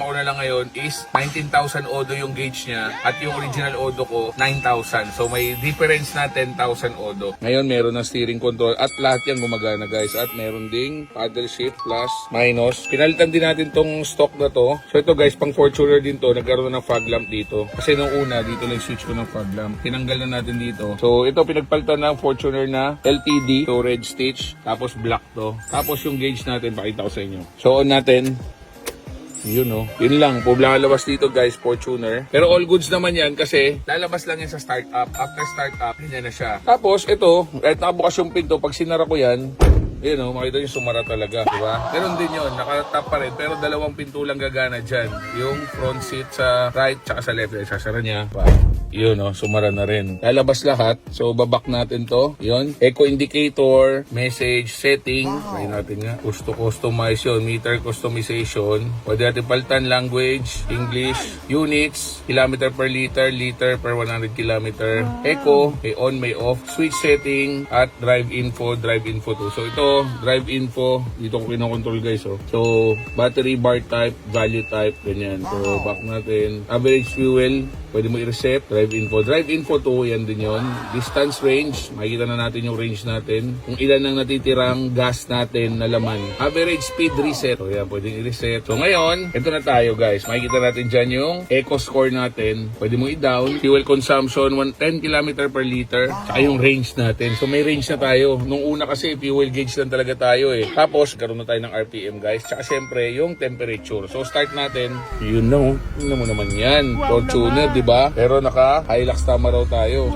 ko na lang ngayon is 19,000 odo yung gauge niya at yung original odo ko 9,000. So may difference na 10,000 odo. Ngayon meron ng steering control at lahat yan gumagana guys. At meron ding paddle shift plus minus. Pinalitan din natin tong stock na to. So ito guys, pang Fortuner din to. Nagkaroon ng fog lamp dito. Kasi nung una, dito lang switch ko ng fog lamp. Tinanggal na natin dito. So ito pinagpalitan ng Fortuner na LTD. So red stitch. Tapos black to. Tapos yung gauge natin, pakita ko sa inyo. So on natin. Yun no. Yun lang. Lalabas dito guys, Fortuner. Pero all goods naman yan kasi lalabas lang yan sa startup. After startup, ganyan na siya. Tapos ito, kahit nakabukas yung pinto, pag sinara ko yan, yun o, makita nyo sumara talaga, diba? Meron din yun, nakatap pa rin, pero dalawang pinto lang gagana dyan. Yung front seat sa right, tsaka sa left, sasara niya. Diba? Yun o, sumara na rin. Lalabas lahat, so babak natin to. Yun, eco indicator, message, setting. Try natin nga. Push to customize yun, meter customization. Pwede natin palitan language, English, units, kilometer per liter, liter per 100 kilometer. Eco, may on, may off, switch setting, at drive info to. So ito, drive info, dito ko kinokontrol guys. Oh. So, battery, bar type, value type, ganyan. So, back natin. Average fuel, pwede mo i-reset. Drive info 2, yan din yon. Distance range, makikita na natin yung range natin. Kung ilan ang natitirang gas natin na laman. Average speed reset. So, yan, pwedeng i-reset. So, ngayon, ito na tayo guys. Makikita natin dyan yung eco score natin. Pwede mo i-down. Fuel consumption, 10 km per liter. Saka yung range natin. So, may range na tayo. Nung una kasi, fuel gauge lang talaga tayo eh. Tapos, karoon na tayo ng RPM guys. Tsaka syempre, yung temperature. So, start natin. Yun na oh. Yun na mo naman yan. Fortuner, di ba? Pero naka Hilux tama raw tayo. So,